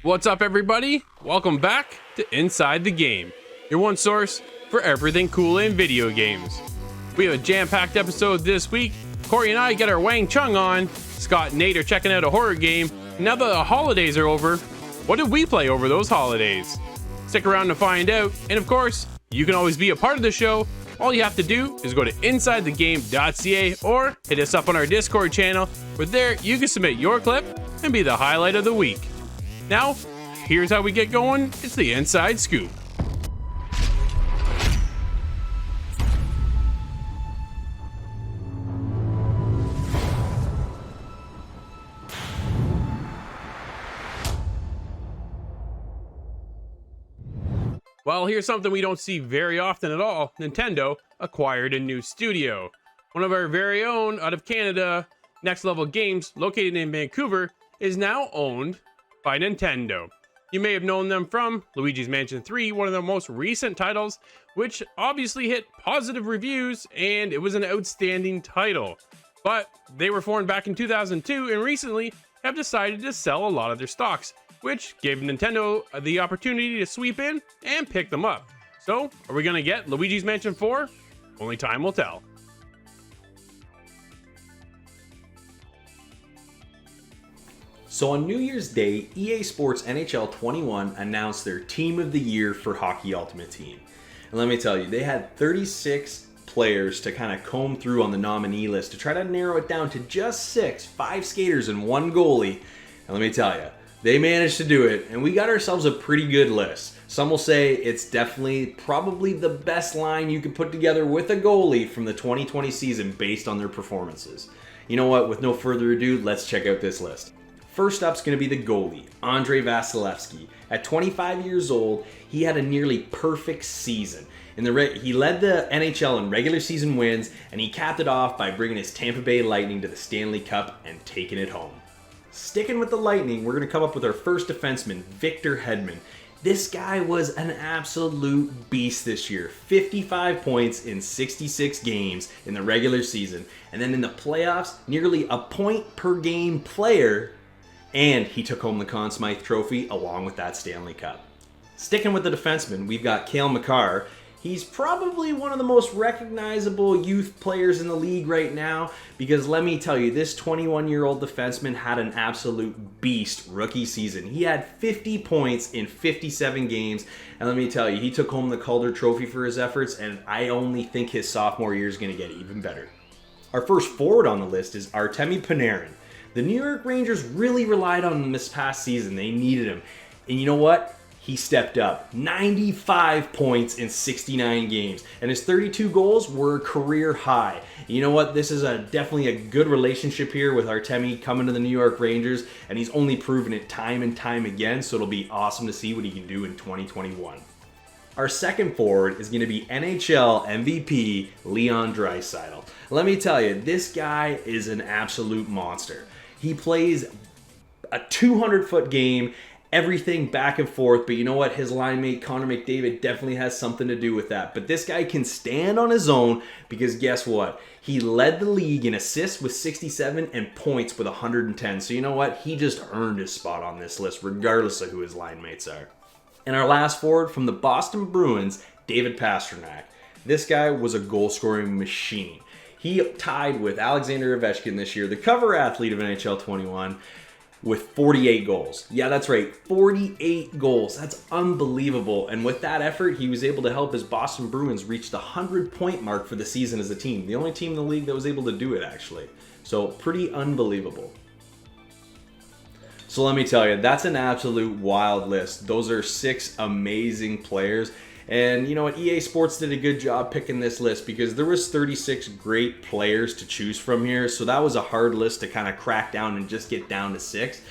What's up, everybody? Welcome back to Inside the Game, your one source for everything cool in video games. We have a jam-packed episode this week. Cory and I get our Wang Chung on. Scot and Nate are checking out a horror game. Now that the holidays are over, what did we play over those holidays? Stick around to find out. And of course, you can always be a part of the show. All you have to do is go to insidethegame.ca or hit us up on our Discord channel, where there you can submit your clip and be the highlight of the week. Now, here's how we get going. It's the Inside Scoop. Well, here's something we don't see very often at all. Nintendo acquired a new studio. One of our very own out of Canada, Next Level Games, located in Vancouver, is now owned by Nintendo. You may have known them from Luigi's Mansion 3, one of their most recent titles, which obviously hit positive reviews, and it was an outstanding title. But they were formed back in 2002 and recently have decided to sell a lot of their stocks, which gave Nintendo the opportunity to sweep in and pick them up. So, are we gonna get Luigi's Mansion 4? Only time will tell. So on New Year's Day, EA Sports NHL 21 announced their Team of the Year for Hockey Ultimate Team. And let me tell you, they had 36 players to kind of comb through on the nominee list to try to narrow it down to just 6, 5 skaters and 1 goalie. And let me tell you, they managed to do it, and we got ourselves a pretty good list. Some will say it's definitely probably the best line you could put together with a goalie from the 2020 season based on their performances. You know what, with no further ado, let's check out this list. First up's going to be the goalie, Andrei Vasilevskiy. At 25 years old, he had a nearly perfect season. He led the NHL in regular season wins, and he capped it off by bringing his Tampa Bay Lightning to the Stanley Cup and taking it home. Sticking with the Lightning, we're going to come up with our first defenseman, Victor Hedman. This guy was an absolute beast this year. 55 points in 66 games in the regular season. And then in the playoffs, nearly a point per game player. And he took home the Conn Smythe Trophy along with that Stanley Cup. Sticking with the defenseman, we've got Cale Makar. He's probably one of the most recognizable youth players in the league right now, because let me tell you, this 21-year-old defenseman had an absolute beast rookie season. He had 50 points in 57 games, and let me tell you, he took home the Calder Trophy for his efforts, and I only think his sophomore year is going to get even better. Our first forward on the list is Artemi Panarin. The New York Rangers really relied on him this past season. They needed him. And you know what? He stepped up. 95 points in 69 games. And his 32 goals were a career high. You know what? This is definitely a good relationship here with Artemi coming to the New York Rangers. And he's only proven it time and time again. So it'll be awesome to see what he can do in 2021. Our second forward is going to be NHL MVP Leon Draisaitl. Let me tell you, this guy is an absolute monster. He plays a 200-foot game, everything back and forth, but you know what? His line mate, Connor McDavid, definitely has something to do with that. But this guy can stand on his own because guess what? He led the league in assists with 67 and points with 110. So you know what? He just earned his spot on this list regardless of who his line mates are. And our last forward from the Boston Bruins, David Pastrnak. This guy was a goal-scoring machine. He tied with Alexander Ovechkin this year, the cover athlete of NHL 21, with 48 goals. Yeah, that's right, 48 goals. That's unbelievable. And with that effort, he was able to help his Boston Bruins reach the 100-point mark for the season as a team. The only team in the league that was able to do it, actually. So, pretty unbelievable. So let me tell you, that's an absolute wild list. Those are 6 amazing players. And you know what, EA Sports did a good job picking this list because there was 36 great players to choose from here. So that was a hard list to kind of crack down and just get down to 6.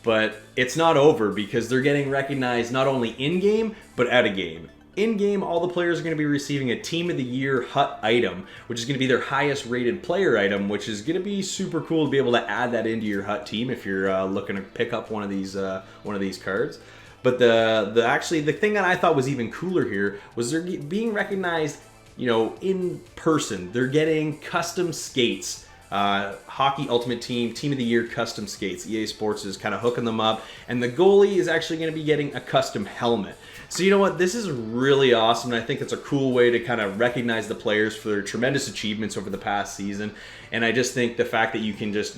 But it's not over because they're getting recognized not only in-game, but out-of-game. In-game, all the players are going to be receiving a Team of the Year HUT item, which is going to be their highest rated player item, which is going to be super cool to be able to add that into your HUT team if you're looking to pick up one of these cards. But the thing that I thought was even cooler here was they're being recognized, you know, in person. They're getting custom skates Hockey Ultimate Team, Team of the Year custom skates. EA Sports is kind of hooking them up, and the goalie is actually going to be getting a custom helmet. So you know what? This is really awesome, and I think it's a cool way to kind of recognize the players for their tremendous achievements over the past season. And I just think the fact that you can just,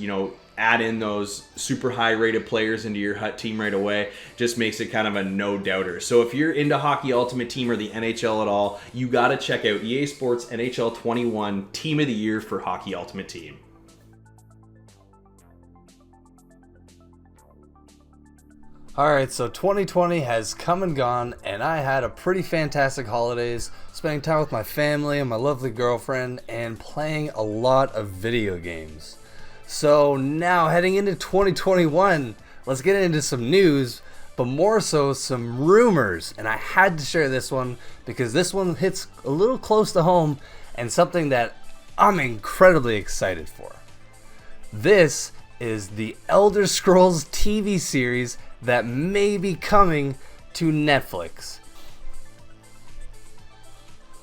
add in those super high rated players into your HUT team right away just makes it kind of a no-doubter. So if you're into Hockey Ultimate Team or the NHL at all, you got to check out EA Sports NHL 21 Team of the Year for Hockey Ultimate Team. Alright, so 2020 has come and gone, and I had a pretty fantastic holidays, spending time with my family and my lovely girlfriend, and playing a lot of video games. So now, heading into 2021, let's get into some news, but more so some rumors, and I had to share this one because this one hits a little close to home and something that I'm incredibly excited for. This is the Elder Scrolls TV series that may be coming to Netflix.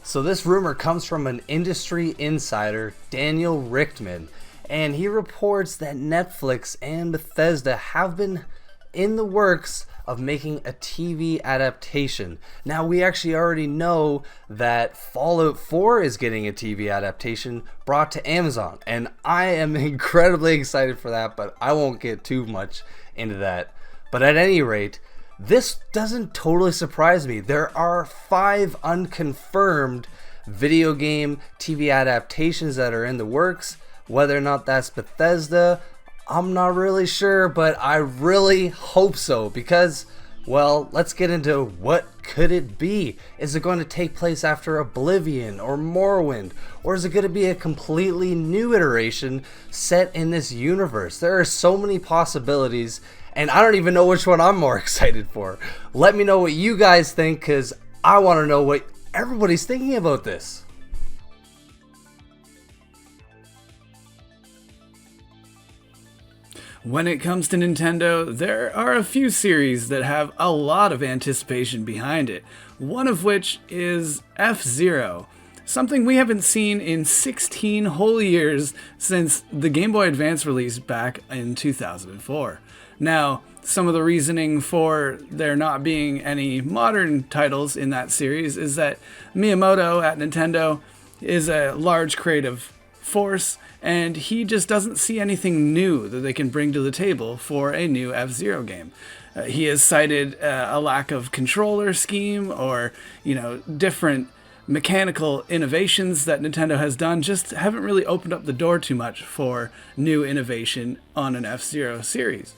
So this rumor comes from an industry insider, Daniel Richtman, and he reports that Netflix and Bethesda have been in the works of making a TV adaptation. Now, we actually already know that Fallout 4 is getting a TV adaptation brought to Amazon, and I am incredibly excited for that, but I won't get too much into that. But at any rate, this doesn't totally surprise me. There are 5 unconfirmed video game TV adaptations that are in the works. Whether or not that's Bethesda, I'm not really sure, but I really hope so because, well, let's get into what could it be. Is it going to take place after Oblivion or Morrowind? Or is it going to be a completely new iteration set in this universe? There are so many possibilities, and I don't even know which one I'm more excited for. Let me know what you guys think, because I want to know what everybody's thinking about this. When it comes to Nintendo, there are a few series that have a lot of anticipation behind it, one of which is F-Zero, something we haven't seen in 16 whole years since the Game Boy Advance release back in 2004. Now, some of the reasoning for there not being any modern titles in that series is that Miyamoto at Nintendo is a large creative force, and he just doesn't see anything new that they can bring to the table for a new F-Zero game. He has cited a lack of controller scheme or, different mechanical innovations that Nintendo has done just haven't really opened up the door too much for new innovation on an F-Zero series.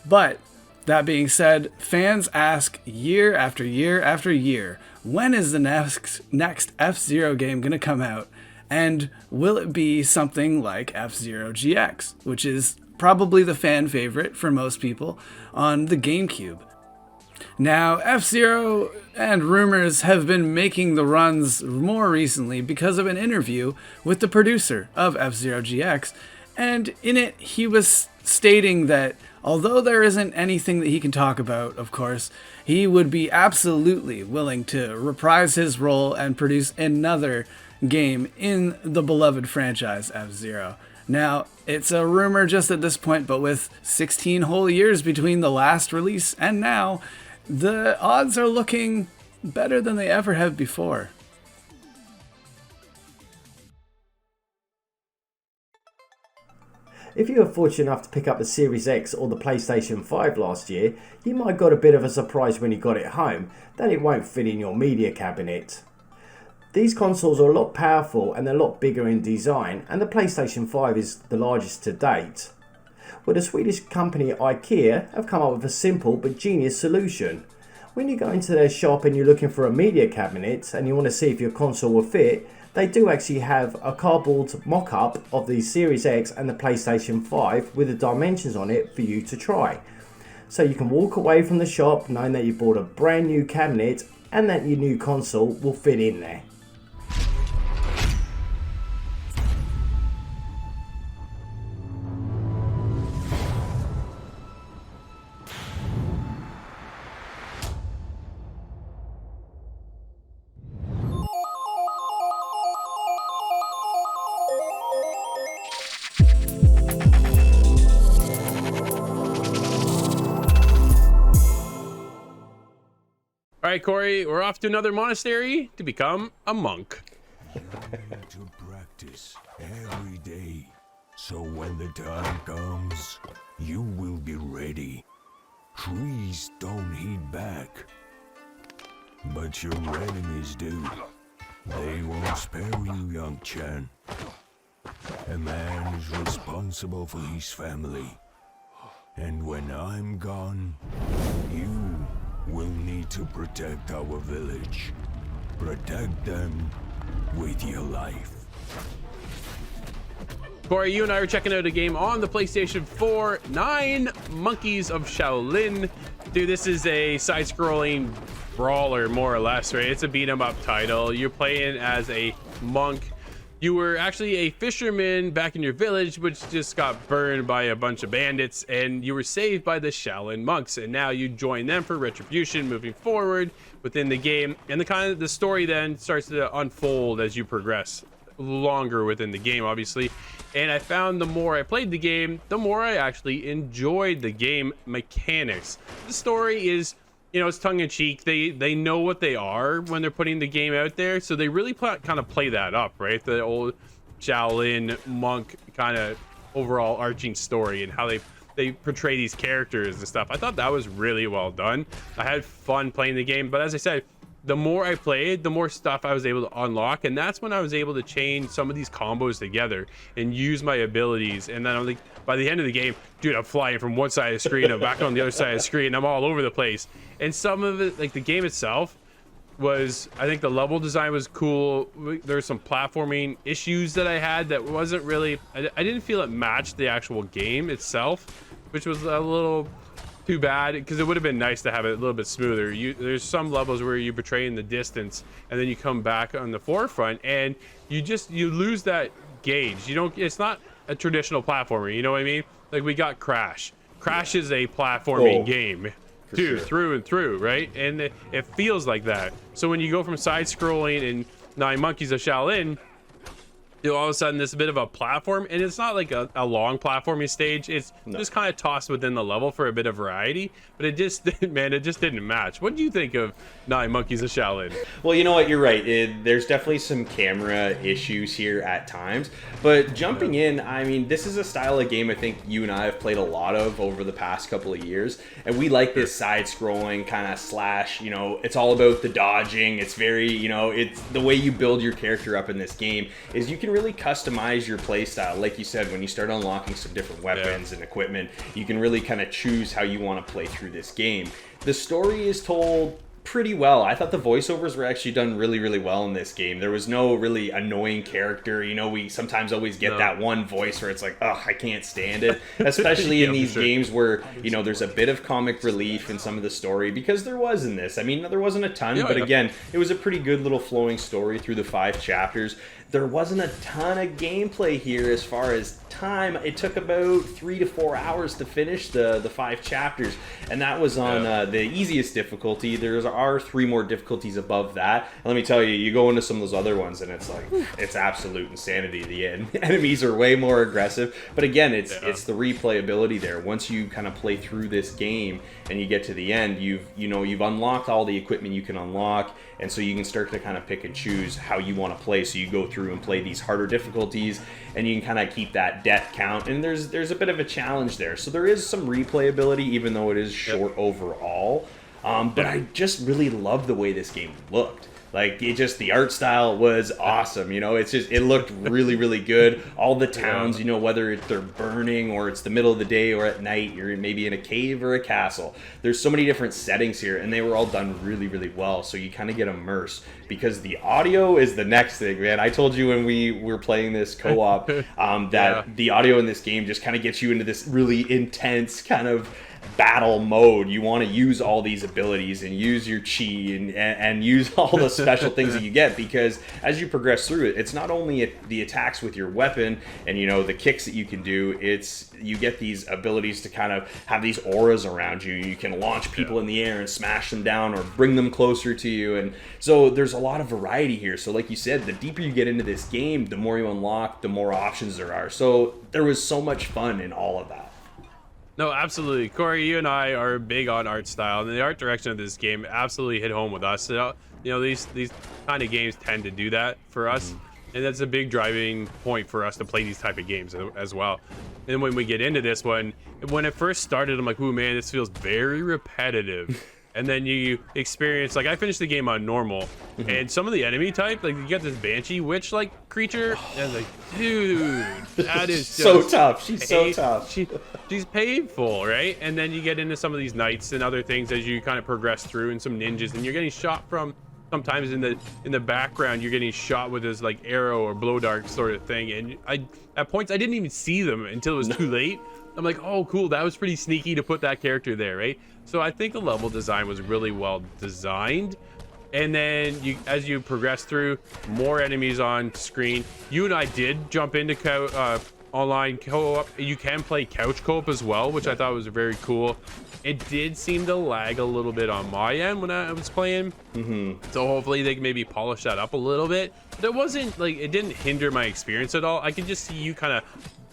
But that being said, fans ask year after year after year, when is the next F-Zero game going to come out? And will it be something like F-Zero GX, which is probably the fan favorite for most people on the GameCube? Now, F-Zero and rumors have been making the runs more recently because of an interview with the producer of F-Zero GX, and in it he was stating that although there isn't anything that he can talk about, of course, he would be absolutely willing to reprise his role and produce another game in the beloved franchise F-Zero. Now, it's a rumor just at this point, but with 16 whole years between the last release and now, the odds are looking better than they ever have before. If you were fortunate enough to pick up the Series X or the PlayStation 5 last year, you might have got a bit of a surprise when you got it home that it won't fit in your media cabinet. These consoles are a lot powerful and they're a lot bigger in design, and the PlayStation 5 is the largest to date. Well, the Swedish company IKEA have come up with a simple but genius solution. When you go into their shop and you're looking for a media cabinet and you want to see if your console will fit, they do actually have a cardboard mock-up of the Series X and the PlayStation 5 with the dimensions on it for you to try. So you can walk away from the shop knowing that you bought a brand new cabinet and that your new console will fit in there. All right, Cory, we're off to another monastery to become a monk. You need to practice every day, so when the time comes, you will be ready. Trees don't heat back, but your enemies do. They won't spare you, young Chan. A man is responsible for his family, and when I'm gone, you will need to protect our village. Protect them with your life. Cory, you and I are checking out a game on the PlayStation 4, 9 Monkeys of Shaolin. Dude, this is a side-scrolling brawler, more or less, right? It's a beat-em-up title. You're playing as a monk. You were actually a fisherman back in your village, which just got burned by a bunch of bandits, and you were saved by the Shaolin monks, and now you join them for retribution moving forward within the game. And the story then starts to unfold as you progress longer within the game, obviously. And I found the more I played the game, the more I actually enjoyed the game mechanics. The story is, it's tongue-in-cheek. They know what they are when they're putting the game out there, so they really kind of play that up, right? The old Shaolin monk kind of overall arching story and how they portray these characters and stuff. I thought that was really well done. I had fun playing the game, but as I said, the more I played, the more stuff I was able to unlock, and that's when I was able to chain some of these combos together and use my abilities. And then I'm like, by the end of the game, dude, I'm flying from one side of the screen, I'm back on the other side of the screen, I'm all over the place. And some of it, like the game itself was, I think the level design was cool. There's some platforming issues that I had that wasn't really, I didn't feel it matched the actual game itself, which was a little too bad, because it would have been nice to have it a little bit smoother. There's some levels where you betray in the distance and then you come back on the forefront and you lose that gauge. It's not a traditional platformer, you know what I mean? Like we got Crash is a platforming game too, sure. through and through, right? And it feels like that. So when you go from side scrolling and 9 Monkeys of Shaolin, all of a sudden there's a bit of a platform, and it's not like a long platforming stage. It's just kind of tossed within the level for a bit of variety, but it just didn't match. What do you think of 9 Monkeys of Shaolin? Well, you know what, you're right. There's definitely some camera issues here at times, but jumping in, I mean, this is a style of game I think you and I have played a lot of over the past couple of years, and we like this side-scrolling kind of slash, it's all about the dodging. It's very, it's the way you build your character up in this game is you can really customize your play style. Like you said, when you start unlocking some different weapons and equipment, you can really kind of choose how you want to play through this game. The story is told pretty well. I thought the voiceovers were actually done really, really well in this game. There was no really annoying character. We sometimes always get that one voice where it's like, oh, I can't stand it. Especially in these games where, there's a bit of comic relief in some of the story, because there was in this. I mean, there wasn't a ton, but again, it was a pretty good little flowing story through the 5 chapters. There wasn't a ton of gameplay here as far as time. It took about 3 to 4 hours to finish the 5 chapters, and that was on the easiest difficulty. There are 3 more difficulties above that. And let me tell you, you go into some of those other ones, and it's like, it's absolute insanity. The enemies are way more aggressive, but again, it's the replayability there. Once you kind of play through this game and you get to the end, you've unlocked all the equipment you can unlock, and so you can start to kind of pick and choose how you want to play. So you go through and play these harder difficulties, and you can kind of keep that death count, and there's a bit of a challenge there. So there is some replayability, even though it is short overall. But I just really love the way this game looked. Like, the art style was awesome, it looked really, really good. All the towns, whether they're burning or it's the middle of the day or at night, you're maybe in a cave or a castle. There's so many different settings here, and they were all done really, really well, so you kind of get immersed, because the audio is the next thing, man. I told you when we were playing this co-op that the audio in this game just kind of gets you into this really intense kind of battle mode. You want to use all these abilities and use your chi and use all the special things that you get, because as you progress through it, it's not only the attacks with your weapon and the kicks that you can do, you get these abilities to kind of have these auras around you. You can launch people in the air and smash them down or bring them closer to you, and so there's a lot of variety here. So like you said, the deeper you get into this game, the more you unlock, the more options there are. So there was so much fun in all of that. No, absolutely. Corey, you and I are big on art style, and the art direction of this game absolutely hit home with us. You know, these kind of games tend to do that for us, and that's a big driving point for us to play these type of games as well. And when we get into this one, when it first started, I'm like, ooh, man, this feels very repetitive. And then you experience, like, I finished the game on normal, and some of the enemy type, like, you get this banshee witch like creature, and like, dude, that is just so tough. She's so tough. She's painful, right? And then you get into some of these knights and other things as you kind of progress through, and some ninjas, and you're getting shot from sometimes in the background. You're getting shot with this like arrow or blow dart sort of thing, and at points I didn't even see them until it was too late. I'm like, oh, cool, that was pretty sneaky to put that character there, right? So I think the level design was really well designed. And then as you progress through, more enemies on screen. You and I did jump into online co-op. You can play couch co-op as well, which I thought was very cool. It did seem to lag a little bit on my end when I was playing. So hopefully they can maybe polish that up a little bit. But it wasn't like, it didn't hinder my experience at all. I could just see you kind of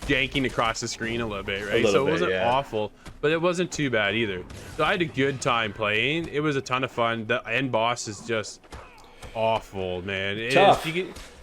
janking across the screen a little bit, right? So it wasn't awful, but it wasn't too bad either. So I had a good time playing. It was a ton of fun. The end boss is just awful, man. Tough.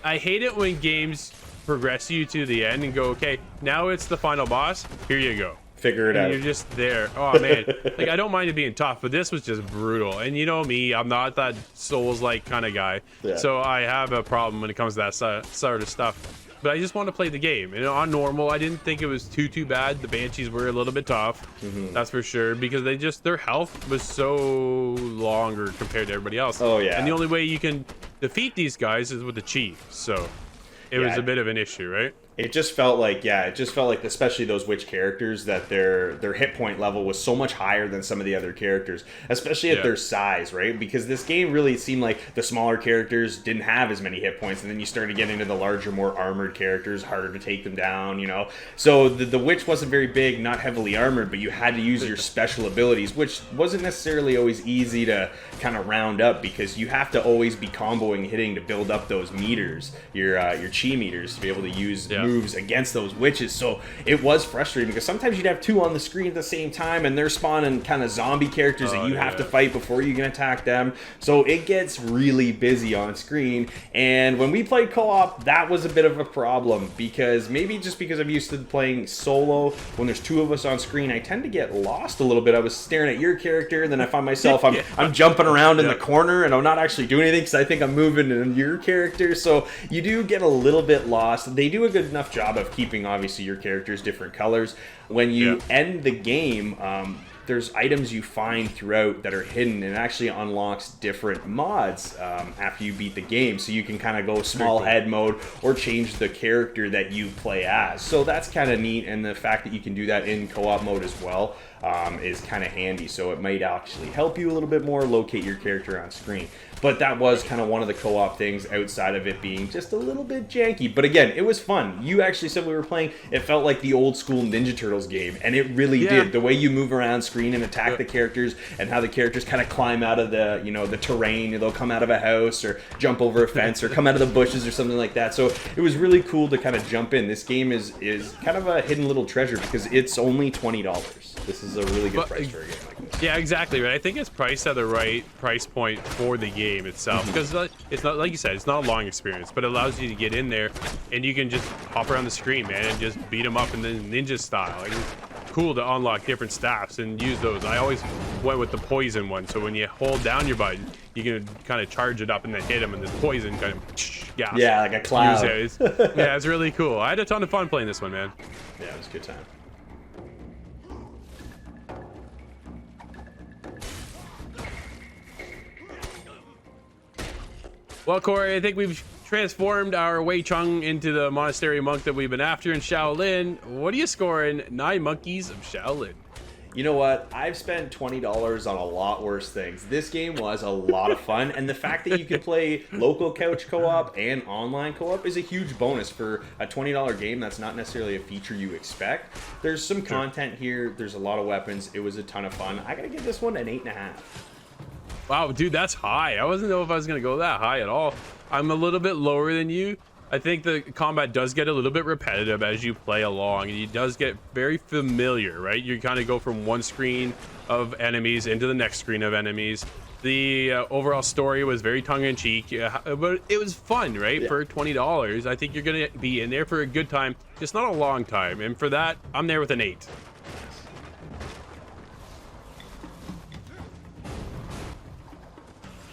I hate it when games progress you to the end and go, okay, now it's the final boss. Here you go. Figure it out. You're just there. Oh man, like I don't mind it being tough, but this was just brutal. And you know me, I'm not that Souls-like kind of guy, so I have a problem when it comes to that sort of stuff. But I just want to play the game. And on normal, I didn't think it was too bad. The Banshees were a little bit tough, that's for sure, because their health was so longer compared to everybody else. Oh yeah. And the only way you can defeat these guys is with the chi. So it was a bit of an issue, right? It just felt like, especially those witch characters, that their hit point level was so much higher than some of the other characters, especially at their size, right? Because this game really seemed like the smaller characters didn't have as many hit points, and then you started getting into the larger, more armored characters, harder to take them down, you know? So the witch wasn't very big, not heavily armored, but you had to use your special abilities, which wasn't necessarily always easy to kind of round up, because you have to always be comboing, hitting to build up those meters, your chi meters, to be able to use moves against those witches. So it was frustrating, because sometimes you'd have two on the screen at the same time, and they're spawning kind of zombie characters that you have to fight before you can attack them. So it gets really busy on screen. And when we played co-op, that was a bit of a problem, because maybe just because I'm used to playing solo, when there's two of us on screen, I tend to get lost a little bit. I was staring at your character, and then I find myself I'm jumping around in the corner, and I'm not actually doing anything because I think I'm moving in your character. So you do get a little bit lost. They do a good enough job of keeping, obviously, your characters different colors. When you end the game, there's items you find throughout that are hidden, and it actually unlocks different mods after you beat the game, so you can kind of go small head mode or change the character that you play as. So that's kind of neat, and the fact that you can do that in co-op mode as well is kind of handy. So it might actually help you a little bit more locate your character on screen. But that was kind of one of the co-op things, outside of it being just a little bit janky. But again, it was fun. You actually said we were playing, it felt like the old school Ninja Turtles game, and it really did. The way you move around screen and attack the characters, and how the characters kind of climb out of the, you know, the terrain. They'll come out of a house or jump over a fence or come out of the bushes or something like that. So it was really cool to kind of jump in. This game is kind of a hidden little treasure, because it's only $20. This is a really good price for a game like this. Yeah, exactly, right. I think it's priced at the right price point for the game itself, because it's not, like you said, it's not a long experience, but it allows you to get in there and you can just hop around the screen, man, and just beat them up in the ninja style. Like, it's cool to unlock different staffs and use those. I always went with the poison one, so when you hold down your button, you can kind of charge it up and then hit them, and this poison kind of gas. Yeah, like a cloud. Yeah, it's really cool. I had a ton of fun playing this one, man. Yeah, it was a good time. Well, Corey, I think we've transformed our Wei Chung into the monastery monk that we've been after in Shaolin. What are you scoring 9 Monkeys of Shaolin? You know what? I've spent $20 on a lot worse things. This game was a lot of fun, and the fact that you can play local couch co-op and online co-op is a huge bonus for a $20 game. That's not necessarily a feature you expect. There's some content here. There's a lot of weapons. It was a ton of fun. I gotta give this one an 8.5. Wow, dude, that's high. I wasn't know if I was gonna go that high at all. I'm a little bit lower than you, I think the combat does get a little bit repetitive as you play along, and it does get very familiar, right? You kind of go from one screen of enemies into the next screen of enemies. The overall story was very tongue-in-cheek, but it was fun, right? Yeah. For $20, I think you're gonna be in there for a good time, just not a long time. And for that, I'm there with an 8.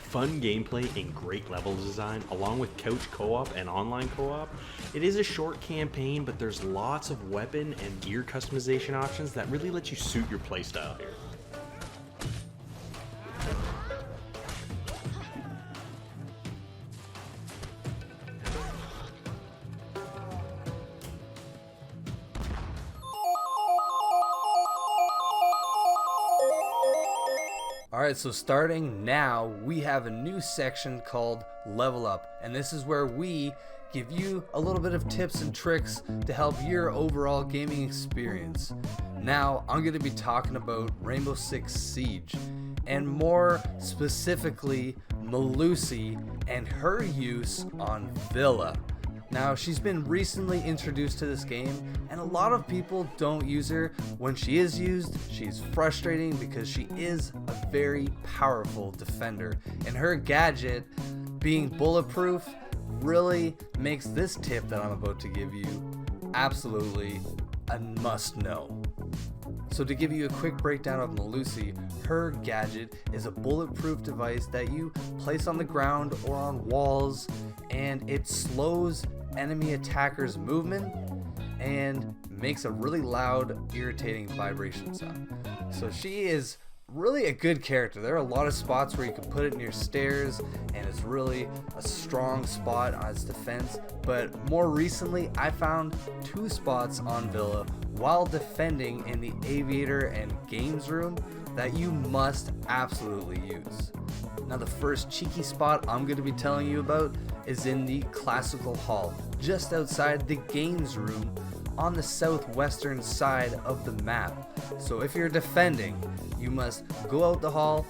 Fun gameplay and great level design, along with couch co-op and online co-op. It is a short campaign, but there's lots of weapon and gear customization options that really let you suit your playstyle here. Alright, so starting now, we have a new section called Level Up, and this is where we give you a little bit of tips and tricks to help your overall gaming experience. Now, I'm going to be talking about Rainbow Six Siege, and more specifically, Melusi and her use on Villa. Now, she's been recently introduced to this game, and a lot of people don't use her. When she is used, she's frustrating because she is a very powerful defender, and her gadget, being bulletproof, really makes this tip that I'm about to give you absolutely a must know. So to give you a quick breakdown of Melusi, her gadget is a bulletproof device that you place on the ground or on walls, and it slows enemy attackers' movement and makes a really loud, irritating vibration sound. So she is really a good character. There are a lot of spots where you can put it near stairs, and it's really a strong spot on its defense. But more recently, I found 2 spots on Villa while defending in the aviator and games room that you must absolutely use. Now, the first cheeky spot I'm going to be telling you about is in the classical hall, just outside the games room on the southwestern side of the map. So if you're defending, you must go out the hall,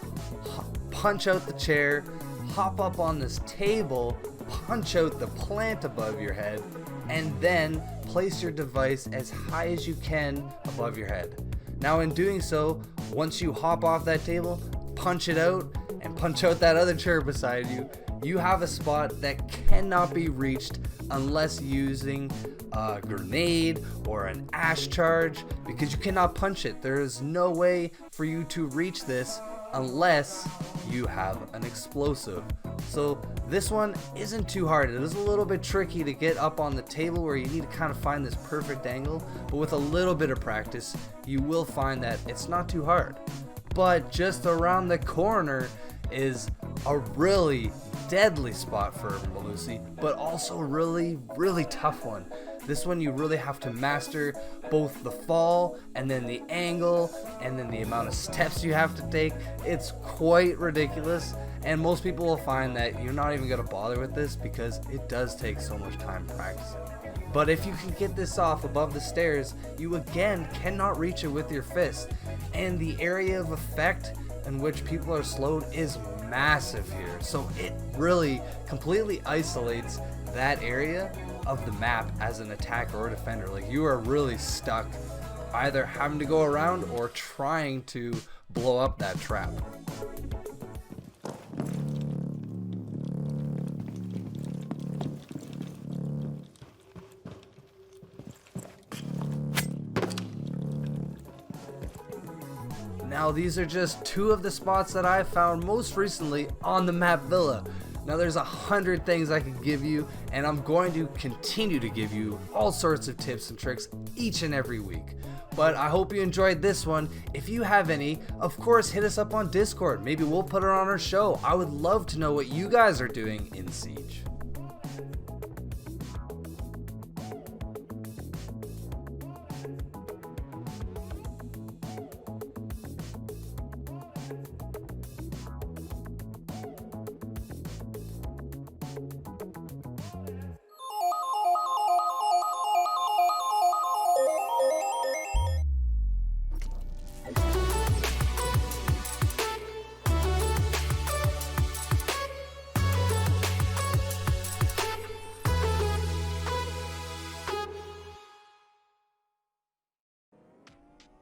punch out the chair, hop up on this table, punch out the plant above your head, and then place your device as high as you can above your head. Now, in doing so, once you hop off that table, punch it out, and punch out that other chair beside you, you have a spot that cannot be reached unless using a grenade or an ash charge, because you cannot punch it. There is no way for you to reach this unless you have an explosive. So this one isn't too hard. It is a little bit tricky to get up on the table where you need to kind of find this perfect angle, but with a little bit of practice, you will find that it's not too hard. But just around the corner is a really deadly spot for Melusi, but also really tough one. This one you really have to master both the fall and then the angle and then the amount of steps you have to take. It's quite ridiculous, and most people will find that you're not even going to bother with this because it does take so much time practicing. But if you can get this off above the stairs, you again cannot reach it with your fist, and the area of effect in which people are slowed is massive here. So it really completely isolates that area of the map as an attacker or defender. Like, you are really stuck either having to go around or trying to blow up that trap. Now, these are just 2 of the spots that I found most recently on the map Villa. Now, there's 100 things I could give you, and I'm going to continue to give you all sorts of tips and tricks each and every week. But I hope you enjoyed this one. If you have any, of course, hit us up on Discord. Maybe we'll put it on our show. I would love to know what you guys are doing in Siege.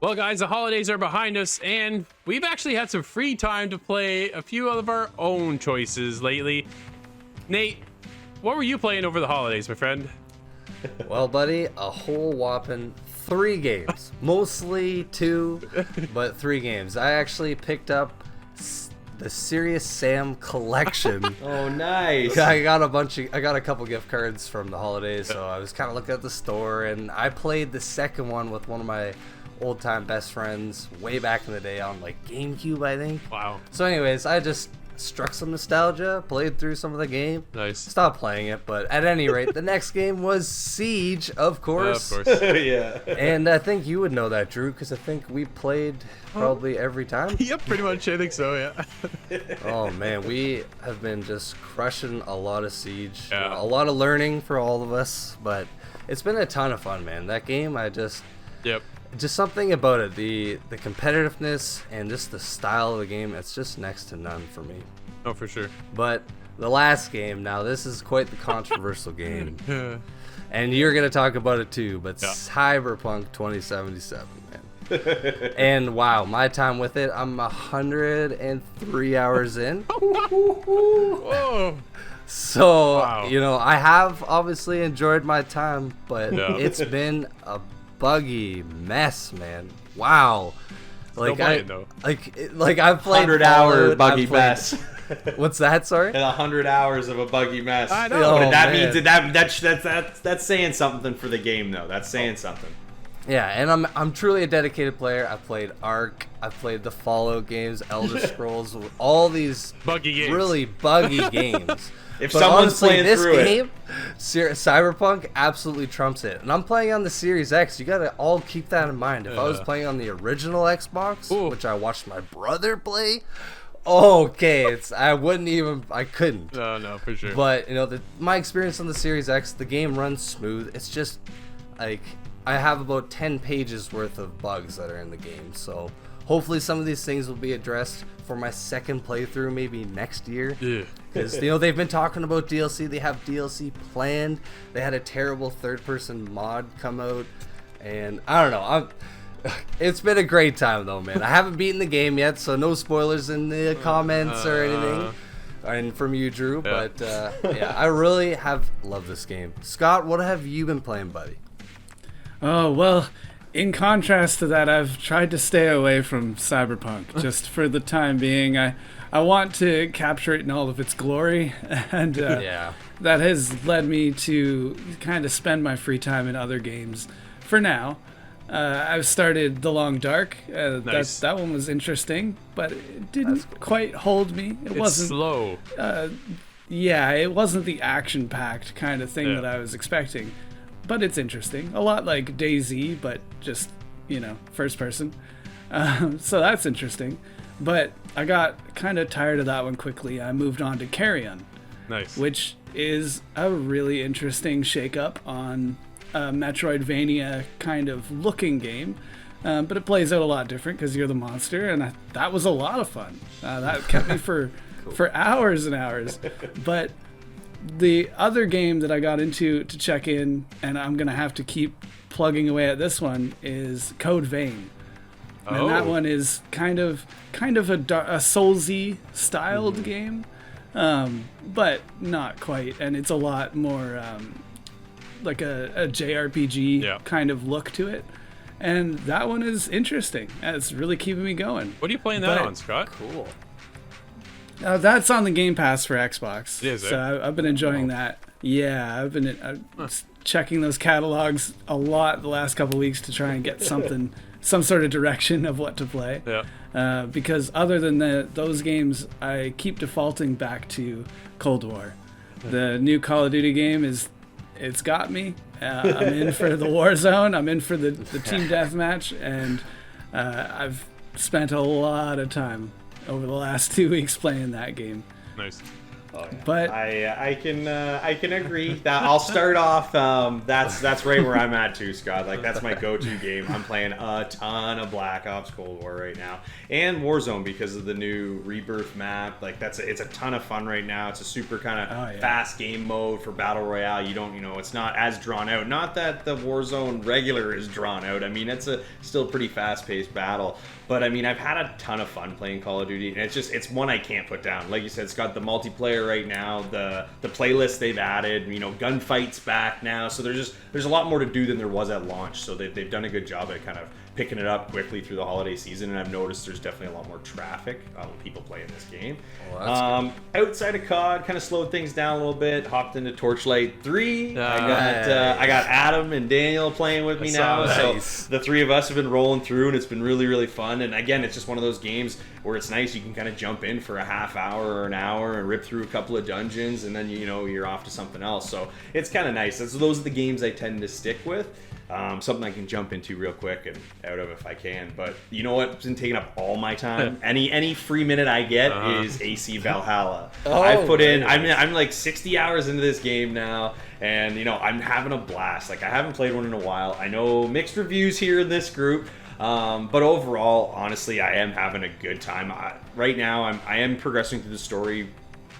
Well, guys, the holidays are behind us, and we've actually had some free time to play a few of our own choices lately. Nate, what were you playing over the holidays, my friend? Well, buddy, a whole whopping 3 games. Mostly 2, but 3 games. I actually picked up the Serious Sam collection. Oh, nice. I got a couple gift cards from the holidays, so I was kind of looking at the store, and I played the second one with one of my old-time best friends way back in the day on like GameCube, I think. Wow. So anyways, I just struck some nostalgia, played through some of the game. Nice. Stopped playing it, but at any rate, the next game was Siege, of course. Of course. Yeah. And I think you would know that, Drew, because I think we played probably every time. Yep, pretty much. I think so, yeah. Oh man, we have been just crushing a lot of Siege. Yeah. You know, a lot of learning for all of us, but it's been a ton of fun, man. That game, Yep. just something about it, the competitiveness and just the style of the game, it's just next to none for me. Oh, for sure. But the last game, now this is quite the controversial game, and you're gonna talk about it too, but Yeah. Cyberpunk 2077, man. And wow, my time with it, I'm 103 hours in. Whoa. So, Wow. you know, I have obviously enjoyed my time, but Yeah. it's been a buggy mess, man. Wow. Still playing, though. Like I've played 100-hour Fallout, buggy I've played- mess. What's that? Sorry. And 100 hours of a buggy mess. I know. Oh, that man. means that's saying something for the game, though. That's saying something. Yeah, and I'm truly a dedicated player. I've played Ark, I've played the Fallout games, Elder Scrolls, all these Buggy games. really buggy games. If But someone's honestly, playing this through game, Cyberpunk absolutely trumps it. And I'm playing on the Series X. You gotta all keep that in mind. If I was playing on the original Xbox, Ooh. which I watched my brother play, okay, I couldn't. No, for sure. But you know, my experience on the Series X, the game runs smooth. It's just like I have about 10 pages worth of bugs that are in the game. So hopefully some of these things will be addressed for my second playthrough, maybe next year. Yeah. Because you know they've been talking about DLC. They have DLC planned. They had a terrible third-person mod come out, and I don't know. It's been a great time though, man. I haven't beaten the game yet, so no spoilers in the comments or anything. And from you, Drew. Yeah. But yeah, I really have loved this game. Scott, what have you been playing, buddy? Oh, well, in contrast to that, I've tried to stay away from Cyberpunk just for the time being. I want to capture it in all of its glory, and Yeah. that has led me to kind of spend my free time in other games for now. I've started The Long Dark. Nice. That one was interesting, but it didn't quite hold me. It It's wasn't. slow. Yeah, it wasn't the action-packed kind of thing Yeah. that I was expecting. But it's interesting. A lot like DayZ, but just, first person. So that's interesting. But I got kind of tired of that one quickly. I moved on to Carrion, Nice. which is a really interesting shake-up on a Metroidvania kind of looking game. But it plays out a lot different because you're the monster, and that was a lot of fun. That kept me for hours and hours. But the other game that I got into to check in, and I'm going to have to keep plugging away at this one, is Code Vein. And that one is kind of a Soulsy styled game, but not quite. And it's a lot more like a JRPG kind of look to it. And that one is interesting. It's really keeping me going. What are you playing that But- on, Scott? Cool. That's on the Game Pass for Xbox. It is, So I've been enjoying that. Yeah, I've been checking those catalogs a lot the last couple weeks to try and get some sort of direction of what to play. Yeah. Because other than those games, I keep defaulting back to Cold War. The new Call of Duty game it's got me. I'm in for the war zone. I'm in for the team deathmatch, and I've spent a lot of time over the last 2 weeks playing that game. Nice. But I can agree that I'll start off. That's right where I'm at too, Scott. Like that's my go-to game. I'm playing a ton of Black Ops Cold War right now, and Warzone because of the new Rebirth map. Like it's a ton of fun right now. It's a super kind of fast game mode for battle royale. It's not as drawn out. Not that the Warzone regular is drawn out. I mean, it's still pretty fast-paced battle. But I mean, I've had a ton of fun playing Call of Duty, and it's one I can't put down. Like you said, it's got the multiplayer right now, the playlist they've added, gunfights back now. So there's a lot more to do than there was at launch. So they've done a good job at kind of picking it up quickly through the holiday season, and I've noticed there's definitely a lot more traffic when people play in this game. Outside of COD, kind of slowed things down a little bit. Hopped into Torchlight 3. I got Adam and Daniel playing with me now, nice. So the three of us have been rolling through, and it's been really, really fun. And again, it's just one of those games where it's nice. You can kind of jump in for a half hour or an hour and rip through a couple of dungeons, and then you're off to something else. So it's kind of nice. Those are the games I tend to stick with. Something I can jump into real quick and out of if I can. But you know what's been taking up all my time? Any free minute I get is AC Valhalla. I've put in. I'm like 60 hours into this game now, and I'm having a blast. Like I haven't played one in a while. I know mixed reviews here in this group. But overall, honestly, I am having a good time. Right now, I am progressing through the story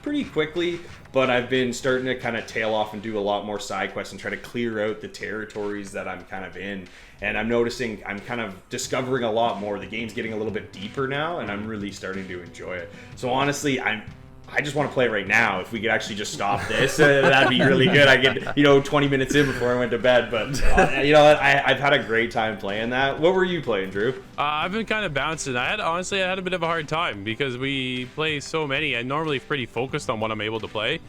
pretty quickly, but I've been starting to kind of tail off and do a lot more side quests and try to clear out the territories that I'm kind of in. And I'm noticing I'm kind of discovering a lot more. The game's getting a little bit deeper now, and I'm really starting to enjoy it. So honestly, I just want to play it right now. If we could actually just stop this, that'd be really good. I get 20 minutes in before I went to bed, but I've had a great time playing that. What were you playing, Drew? I've been kind of bouncing. I had a bit of a hard time because we play so many. I'm normally pretty focused on what I'm able to play,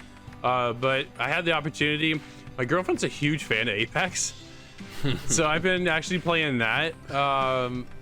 but I had the opportunity. My girlfriend's a huge fan of Apex. So I've been actually playing that.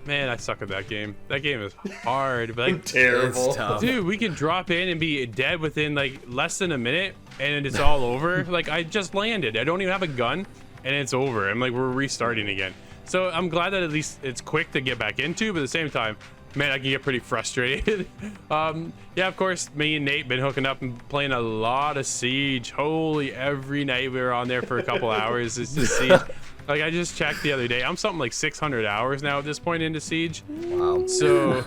Man, I suck at that game. That game is hard. But terrible. It's tough. Dude, we can drop in and be dead within like less than a minute, and it's all over. Like I just landed. I don't even have a gun, and it's over. I'm like, we're restarting again. So I'm glad that at least it's quick to get back into, but at the same time, man, I can get pretty frustrated. Yeah, of course, me and Nate been hooking up and playing a lot of Siege. Holy, every night we were on there for a couple hours. It's just Siege. Like I just checked the other day, I'm something like 600 hours now at this point into Siege. Wow. So,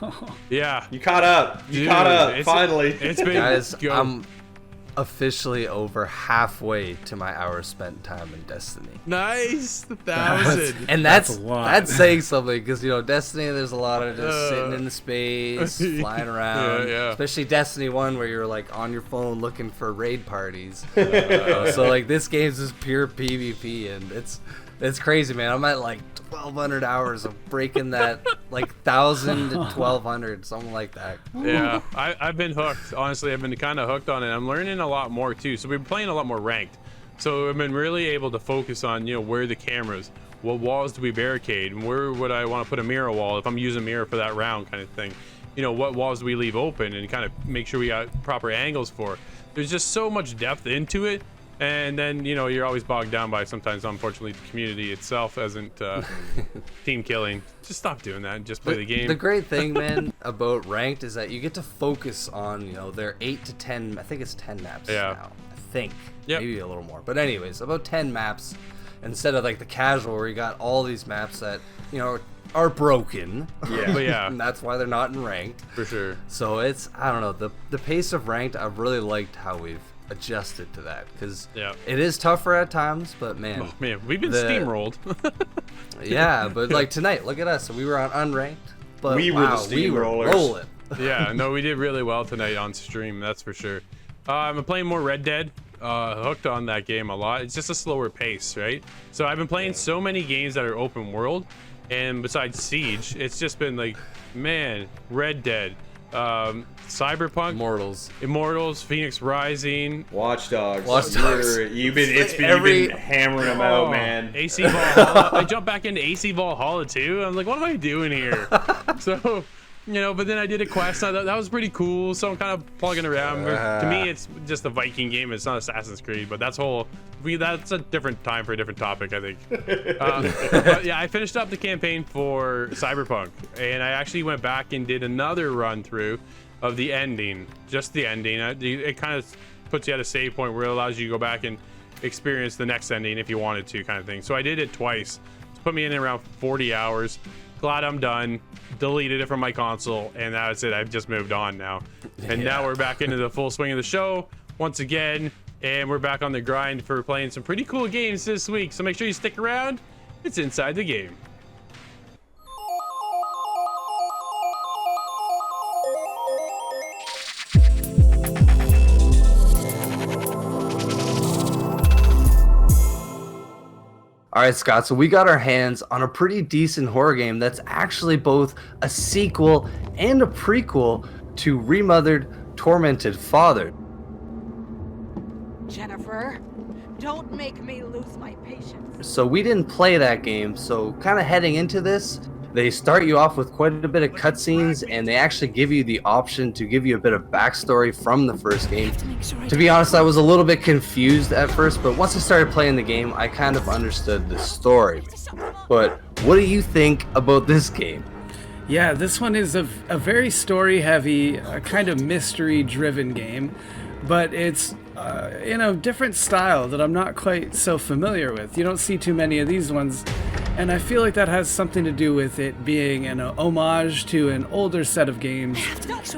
yeah. You caught up. You caught up. Finally. It's been. Guys, I'm officially over halfway to my hours spent time in Destiny. Nice, 1,000. And that's a lot. that's saying something because Destiny, there's a lot of just sitting in the space, flying around. Yeah. Especially Destiny 1, where you're like on your phone looking for raid parties. So like this game's just pure PvP, and it's crazy, man. I'm at like 1,200 hours of breaking that like 1,000 to 1,200, something like that. Yeah, I've been hooked. Honestly, I've been kind of hooked on it. I'm learning a lot more too. So we've been playing a lot more ranked. So I've been really able to focus on where are the cameras, what walls do we barricade, and where would I want to put a mirror wall if I'm using mirror for that round kind of thing. What walls do we leave open and kind of make sure we got proper angles for. There's just so much depth into it. And then, you're always bogged down by sometimes, unfortunately, the community itself isn't team killing. Just stop doing that and just play the game. The great thing, man, about ranked is that you get to focus on, their 8 to 10, I think it's 10 maps now. I think. Yep. Maybe a little more. But anyways, about 10 maps instead of like the casual where you got all these maps that, are broken. Yeah. But yeah. And that's why they're not in ranked. For sure. So it's, I don't know, the pace of ranked, I've really liked how we've adjusted to that because it is tougher at times, but man, we've been steamrolled. Yeah, but like tonight, look at us. So we were on unranked, but we were the steamrollers. Rolling. Yeah, no, we did really well tonight on stream, that's for sure. I'm playing more Red Dead. Hooked on that game a lot. It's just a slower pace, right? So I've been playing so many games that are open world, and besides Siege, it's just been like, man, Red Dead, Cyberpunk, Immortals, Phoenix Rising, Watch Dogs. You've been hammering them out, man. AC Valhalla. I jumped back into AC Valhalla too. I'm like, what am I doing here? So, but then I did a quest. That was pretty cool. So I'm kind of plugging around. To me, it's just a Viking game. It's not Assassin's Creed, but that's a different time for a different topic, I think. But yeah, I finished up the campaign for Cyberpunk, and I actually went back and did another run through of the ending, just the ending. It kind of puts you at a save point where it allows you to go back and experience the next ending if you wanted to, kind of thing. So I did it twice. It's put me in around 40 hours. Glad I'm done. Deleted it from my console, and that's it. I've just moved on now. And now we're back into the full swing of the show once again, and we're back on the grind for playing some pretty cool games this week. So make sure you stick around. It's Inside the Game. All right, Scott, so we got our hands on a pretty decent horror game that's actually both a sequel and a prequel to Remothered, Tormented Father. Jennifer, don't make me lose my patience. So we didn't play that game, so kind of heading into this, they start you off with quite a bit of cutscenes, and they actually give you the option to give you a bit of backstory from the first game. To be honest, I was a little bit confused at first, but once I started playing the game, I kind of understood the story. But what do you think about this game? Yeah, this one is a very story-heavy, kind of mystery-driven game, but it's in a different style that I'm not quite so familiar with. You don't see too many of these ones, and I feel like that has something to do with it being an homage to an older set of games,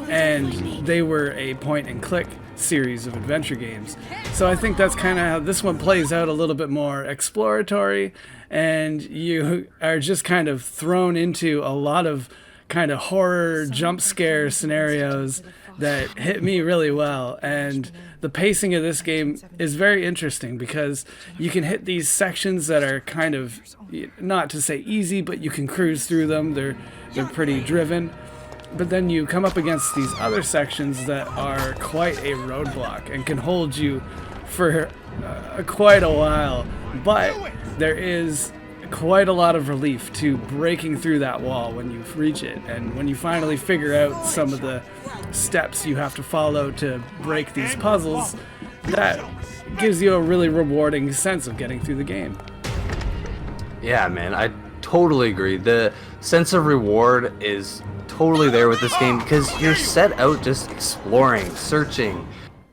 and they were a point-and-click series of adventure games. So I think that's kind of how this one plays out, a little bit more exploratory, and you are just kind of thrown into a lot of kind of horror jump scare scenarios that hit me really well. And the pacing of this game is very interesting because you can hit these sections that are kind of, not to say easy, but you can cruise through them. They're pretty driven. But then you come up against these other sections that are quite a roadblock and can hold you for quite a while. But there is quite a lot of relief to breaking through that wall when you reach it, and when you finally figure out some of the steps you have to follow to break these puzzles, that gives you a really rewarding sense of getting through the game. Yeah, man, I totally agree. The sense of reward is totally there with this game because you're set out just exploring, searching,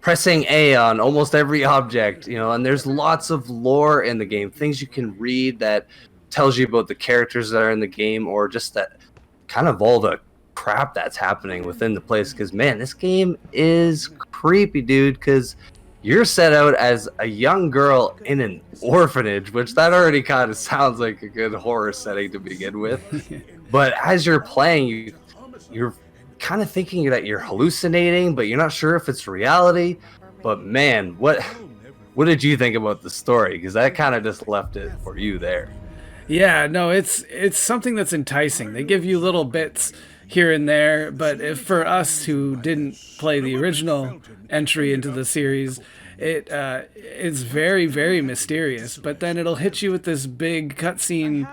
pressing A on almost every object, and there's lots of lore in the game, things you can read that tells you about the characters that are in the game, or just that kind of all the crap that's happening within the place. Because, man, this game is creepy, dude, because you're set out as a young girl in an orphanage, which that already kind of sounds like a good horror setting to begin with. But as you're playing, you're kind of thinking that you're hallucinating, but you're not sure if it's reality. But man, what did you think about the story? Because that kind of just left it for you there. Yeah, no, it's something that's enticing. They give you little bits here and there, but if for us who didn't play the original entry into the series, it's very, very mysterious. But then it'll hit you with this big cutscene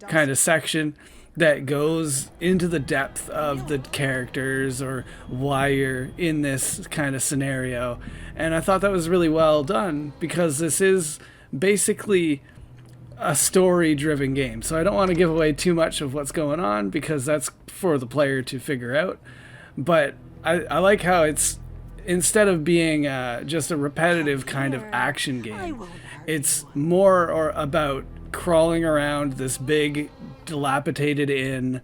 kind of section that goes into the depth of the characters or why you're in this kind of scenario. And I thought that was really well done because this is basically a story-driven game. So I don't want to give away too much of what's going on because that's for the player to figure out. But I like how it's, instead of being just a repetitive kind of action game, it's more or about crawling around this big dilapidated inn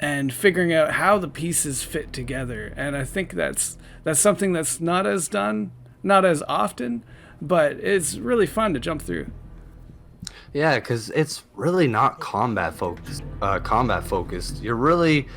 and figuring out how the pieces fit together. And I think that's something that's not as often, but it's really fun to jump through. Yeah, because it's really not combat focused. You're really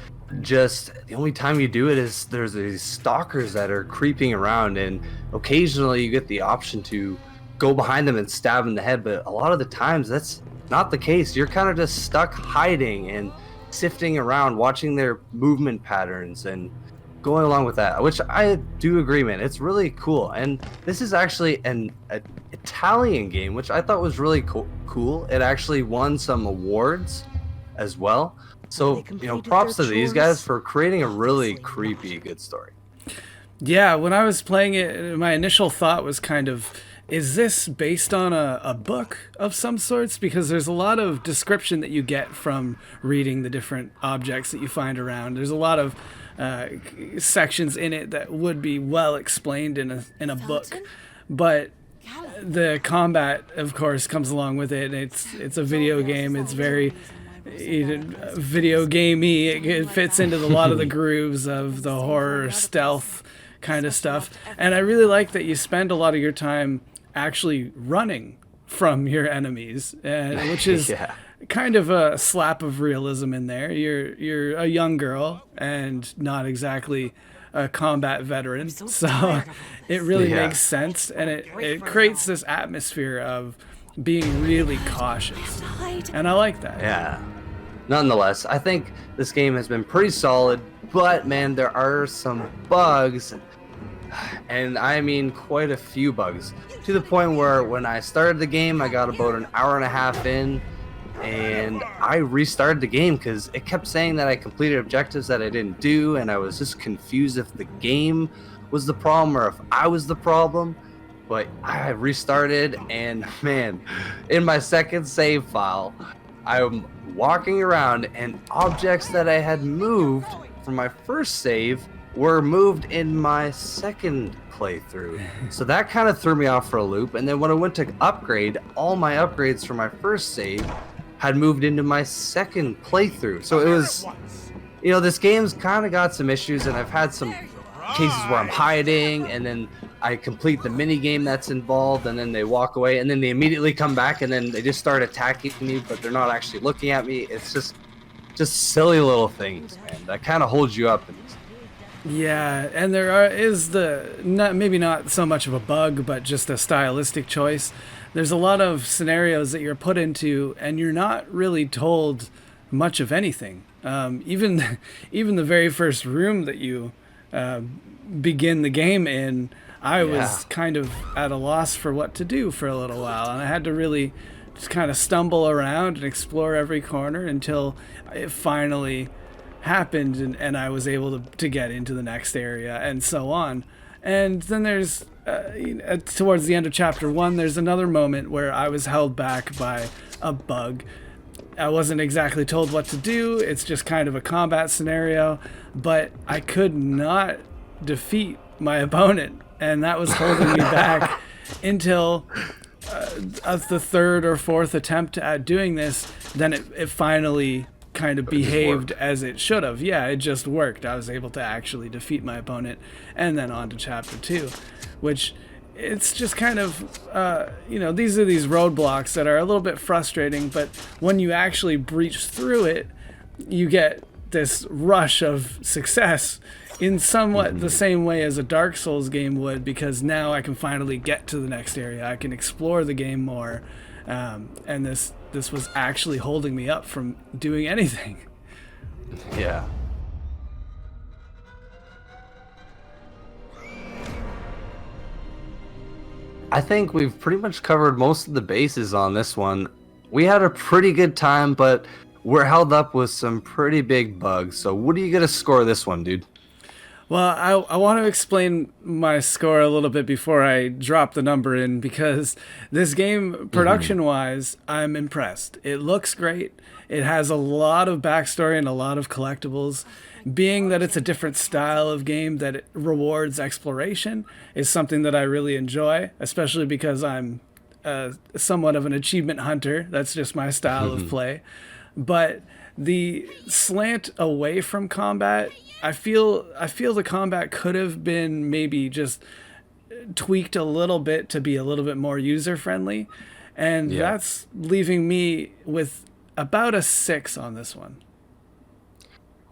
just, the only time you do it is there's these stalkers that are creeping around, and occasionally you get the option to go behind them and stab in the head, but a lot of the times that's not the case. You're kind of just stuck hiding and sifting around, watching their movement patterns and going along with that, which I do agree, man. It's really cool. And this is actually an Italian game, which I thought was really cool. It actually won some awards as well. So, props to these guys for creating a really creepy, good story. Yeah, when I was playing it, my initial thought was kind of, is this based on a book of some sorts? Because there's a lot of description that you get from reading the different objects that you find around. There's a lot of sections in it that would be well explained in a book, but the combat, of course, comes along with it. It's a video game. It's very video gamey. It fits into a lot of the grooves of the horror stealth kind of stuff. And I really like that you spend a lot of your time actually running from your enemies, which is kind of a slap of realism in there. You're a young girl and not exactly a combat veteran, so it really makes sense, and it creates this atmosphere of being really cautious, and I like that. Yeah. Nonetheless, I think this game has been pretty solid, but man, there are some bugs, and I mean quite a few bugs, to the point where when I started the game, I got about an hour and a half in, and I restarted the game because it kept saying that I completed objectives that I didn't do, and I was just confused if the game was the problem or if I was the problem. But I restarted, and man, in my second save file, I'm walking around, and objects that I had moved from my first save were moved in my second playthrough. So that kind of threw me off for a loop. And then when I went to upgrade, all my upgrades from my first save had moved into my second playthrough. So it was, this game's kind of got some issues, and I've had some cases where I'm hiding, and then I complete the mini game that's involved, and then they walk away, and then they immediately come back, and then they just start attacking me, but they're not actually looking at me. It's just silly little things, man, that kind of holds you up in this. Yeah, and is maybe not so much of a bug, but just a stylistic choice. There's a lot of scenarios that you're put into, and you're not really told much of anything. Even the very first room that you begin the game in, I was kind of at a loss for what to do for a little while, and I had to really just kind of stumble around and explore every corner until it finally happened, and I was able to get into the next area and so on. And then there's towards the end of chapter 1, there's another moment where I was held back by a bug. I wasn't exactly told what to do. It's just kind of a combat scenario, but I could not defeat my opponent, and that was holding me back until the third or fourth attempt at doing this. Then it finally kind of behaved as it should have. Yeah, it just worked. I was able to actually defeat my opponent, and then on to chapter 2, which it's just kind of, these are these roadblocks that are a little bit frustrating, but when you actually breach through it, you get this rush of success in somewhat the same way as a Dark Souls game would, because now I can finally get to the next area. I can explore the game more, and this was actually holding me up from doing anything. Yeah. I think we've pretty much covered most of the bases on this one. We had a pretty good time, but we're held up with some pretty big bugs. So what are you going to score this one, dude? Well, I want to explain my score a little bit before I drop the number in, because this game, production-wise, I'm impressed. It looks great. It has a lot of backstory and a lot of collectibles. Being that it's a different style of game that it rewards exploration is something that I really enjoy, especially because I'm somewhat of an achievement hunter. That's just my style of play. But the slant away from combat, I feel the combat could have been maybe just tweaked a little bit to be a little bit more user-friendly, and that's leaving me with about a 6 on this one.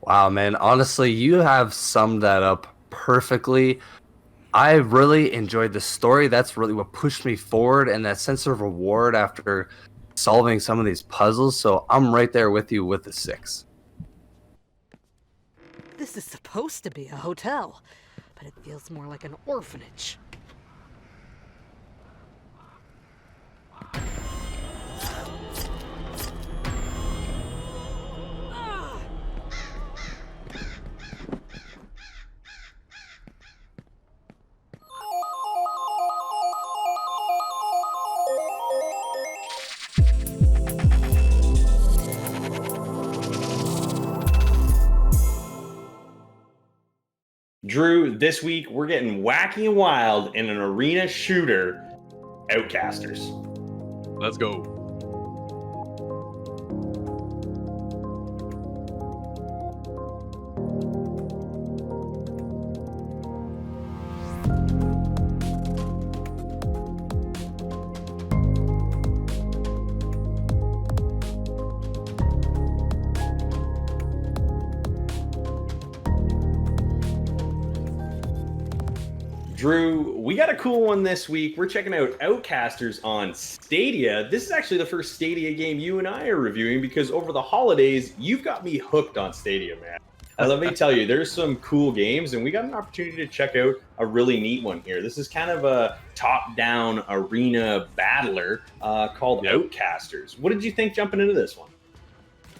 Wow, man. Honestly, you have summed that up perfectly. I really enjoyed the story. That's really what pushed me forward, and that sense of reward after solving some of these puzzles. So I'm right there with you with the 6. This is supposed to be a hotel, but it feels more like an orphanage. This week, we're getting wacky and wild in an arena shooter, Outcasters. Let's go. Drew, we got a cool one this week. We're checking out Outcasters on Stadia. This is actually the first Stadia game you and I are reviewing because over the holidays, you've got me hooked on Stadia, man. Let me tell you, there's some cool games, and we got an opportunity to check out a really neat one here. This is kind of a top-down arena battler called Outcasters. What did you think jumping into this one?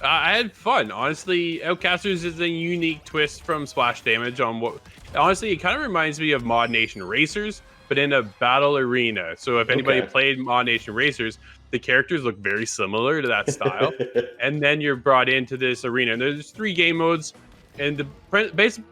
I had fun. Honestly, Outcasters is a unique twist from Splash Damage on what... Honestly, it kind of reminds me of Mod Nation Racers, but in a battle arena. So if anybody played Mod Nation Racers, the characters look very similar to that style. And then you're brought into this arena. And there's 3 game modes. And the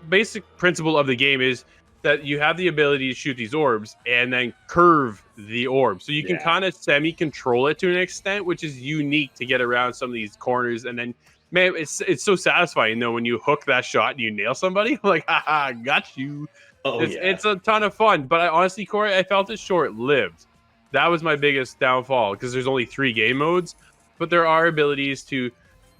basic principle of the game is that you have the ability to shoot these orbs and then curve the orb. So you can kind of semi-control it to an extent, which is unique to get around some of these corners. And then, man, it's so satisfying, though, when you hook that shot and you nail somebody. I'm like, haha, got you. It's a ton of fun. But I honestly, Corey, I felt it short-lived. That was my biggest downfall because there's only 3 game modes. But there are abilities to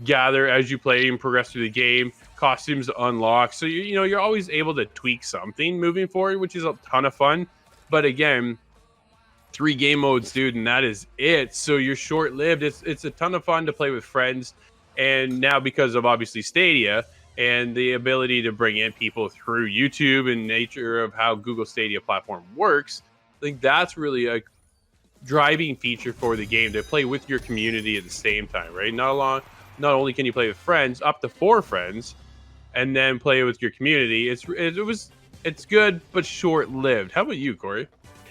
gather as you play and progress through the game. Costumes unlock, so you're always able to tweak something moving forward, which is a ton of fun. But again, 3 game modes, dude, and that is it. So you're short-lived. It's a ton of fun to play with friends, and now because of obviously Stadia and the ability to bring in people through YouTube and nature of how Google Stadia platform works, I think that's really a driving feature for the game to play with your community at the same time, right? Not only can you play with friends, up to 4 friends, and then play with your community. It's good, but short-lived. How about you, Corey?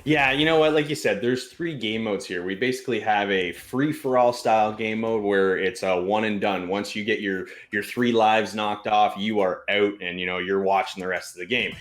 Yeah, you know what? Like you said, there's 3 game modes here. We basically have a free-for-all style game mode where it's a one and done. Once you get your 3 lives knocked off, you are out, and you're watching the rest of the game.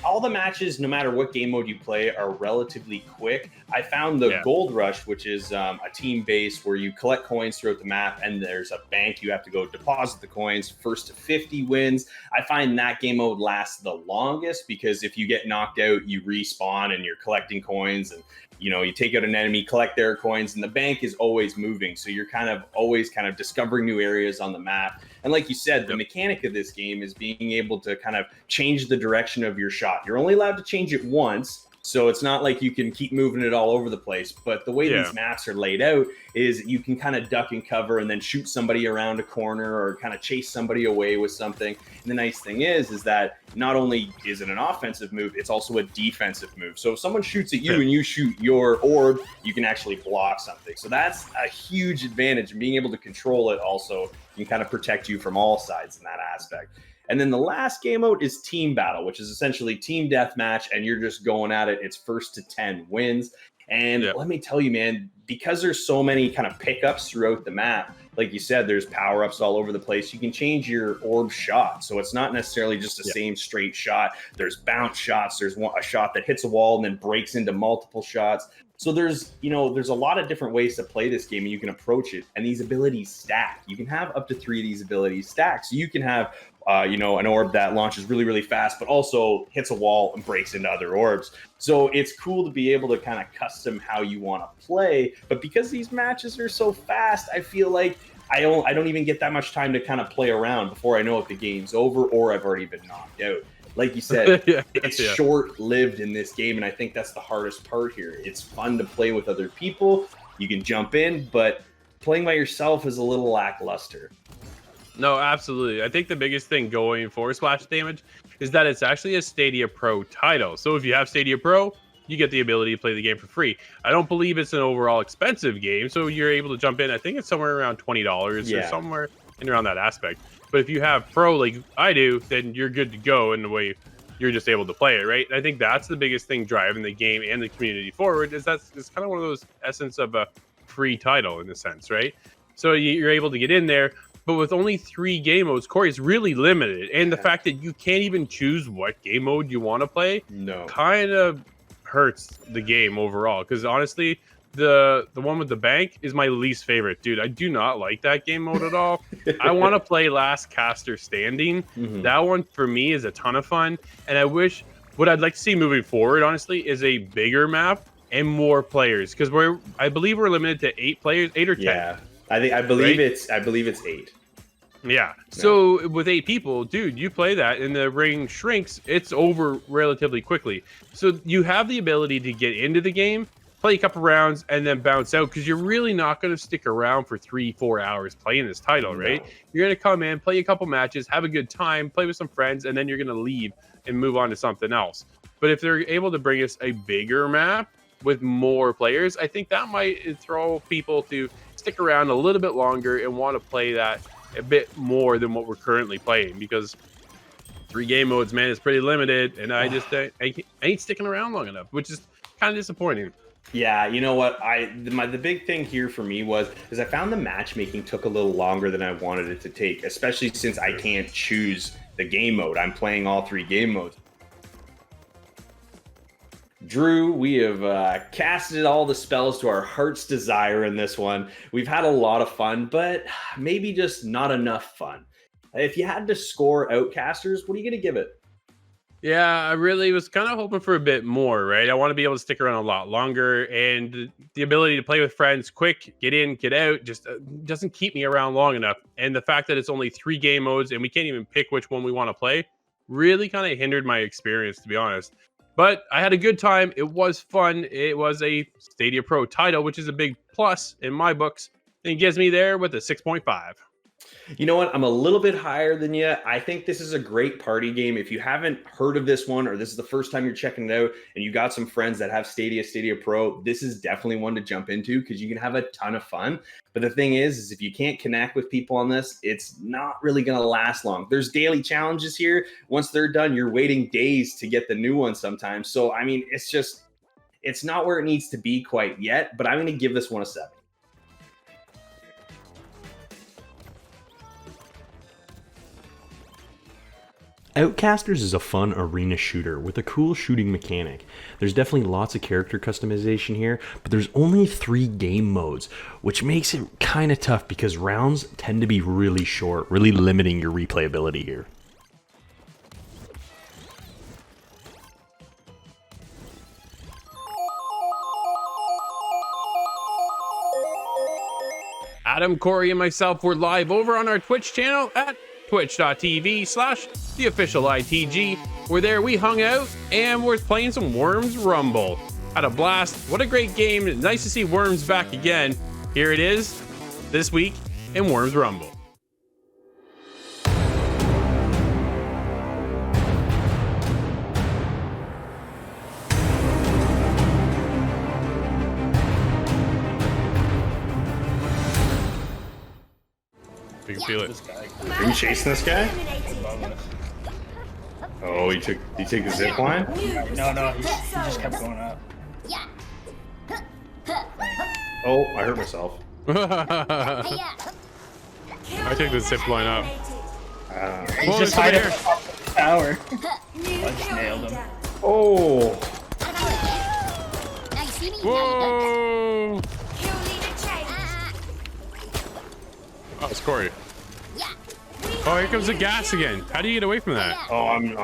All the matches, no matter what game mode you play, are relatively quick. I found the Gold Rush, which is a team base where you collect coins throughout the map, and there's a bank. You have to go deposit the coins. First to 50 wins. I find that game mode lasts the longest because if you get knocked out, you respawn and you're collecting coins, and you take out an enemy, collect their coins, and the bank is always moving. So you're always discovering new areas on the map. And like you said, the mechanic of this game is being able to kind of change the direction of your shot. You're only allowed to change it once. So it's not like you can keep moving it all over the place. But the way these maps are laid out is you can kind of duck and cover and then shoot somebody around a corner or kind of chase somebody away with something. And the nice thing is that not only is it an offensive move, it's also a defensive move. So if someone shoots at you and you shoot your orb, you can actually block something. So that's a huge advantage. And being able to control it also can kind of protect you from all sides in that aspect. And then the last game mode is Team Battle, which is essentially team deathmatch, and you're just going at it. It's first to 10 wins. And let me tell you, man, because there's so many kind of pickups throughout the map, like you said, there's power-ups all over the place. You can change your orb shot. So it's not necessarily just the same straight shot. There's bounce shots. There's a shot that hits a wall and then breaks into multiple shots. So there's a lot of different ways to play this game, and you can approach it. And these abilities stack. You can have up to 3 of these abilities stacked. So you can have an orb that launches really, really fast, but also hits a wall and breaks into other orbs. So it's cool to be able to kind of custom how you want to play. But because these matches are so fast, I feel like I don't even get that much time to kind of play around before I know if the game's over or I've already been knocked out. Like you said, it's short-lived in this game, and I think that's the hardest part here. It's fun to play with other people. You can jump in, but playing by yourself is a little lackluster. No, absolutely. I think the biggest thing going for Splash Damage is that it's actually a Stadia Pro title. So if you have Stadia Pro, you get the ability to play the game for free. I don't believe it's an overall expensive game, so you're able to jump in. I think it's somewhere around $20 or somewhere in around that aspect. But if you have Pro like I do, then you're good to go in the way you're just able to play it, right? And I think that's the biggest thing driving the game and the community forward is it's kind of one of those essence of a free title in a sense, right? So you're able to get in there, but with only 3 game modes, Corey, is really limited. And the fact that you can't even choose what game mode you want to play, kind of hurts the game overall. Because honestly, the one with the bank is my least favorite, dude. I do not like that game mode at all. I want to play Last Caster Standing. That one for me is a ton of fun, and I wish what I'd like to see moving forward, honestly, is a bigger map and more players, because I believe we're limited to 8 players, 8 or 10. Yeah, I believe it's 8. Yeah. So with 8 people, dude, you play that and the ring shrinks, it's over relatively quickly. So you have the ability to get into the game, play a couple rounds, and then bounce out, because you're really not going to stick around for 3-4 hours playing this title, right? You're going to come in, play a couple matches, have a good time, play with some friends, and then you're going to leave and move on to something else. But if they're able to bring us a bigger map with more players, I think that might throw people to stick around a little bit longer and want to play that a bit more than what we're currently playing, because 3 game modes, man, is pretty limited, and I ain't sticking around long enough, which is kind of disappointing. Yeah, you know what? The big thing here for me is I found the matchmaking took a little longer than I wanted it to take, especially since I can't choose the game mode. I'm playing all 3 game modes. Drew, we have casted all the spells to our heart's desire in this one. We've had a lot of fun, but maybe just not enough fun. If you had to score Outcasters, what are you going to give it? Yeah, I really was kind of hoping for a bit more, right? I want to be able to stick around a lot longer, and the ability to play with friends quick, get in, get out, just doesn't keep me around long enough. And the fact that it's only 3 game modes and we can't even pick which one we want to play really kind of hindered my experience, to be honest. But I had a good time. It was fun. It was a Stadia Pro title, which is a big plus in my books. And it gives me there with a 6.5. You know what? I'm a little bit higher than you. I think this is a great party game. If you haven't heard of this one, or this is the first time you're checking it out, and you got some friends that have Stadia Pro, this is definitely one to jump into, because you can have a ton of fun. But the thing is if you can't connect with people on this, it's not really going to last long. There's daily challenges here. Once they're done, you're waiting days to get the new one sometimes. So, I mean, it's not where it needs to be quite yet, but I'm going to give this one a 7. Outcasters is a fun arena shooter with a cool shooting mechanic. There's definitely lots of character customization here, but there's only 3 game modes, which makes it kind of tough because rounds tend to be really short, really limiting your replayability here. Adam, Corey, and myself were live over on our Twitch channel at twitch.tv/theofficialitg. We're there, we hung out, and we're playing some Worms Rumble. Had a blast. What a great game. Nice to see Worms back again. Here it is, this week in Worms Rumble. You can feel it. Are you chasing this guy? Oh, he took the zip line? No, he just kept going up. Oh, I hurt myself. I took the zip line up. He's just hiding off the tower. I just nailed him. Oh. Whoa! Oh, it's Corey. Oh, here comes the gas again. How do you get away from that? Oh, I'm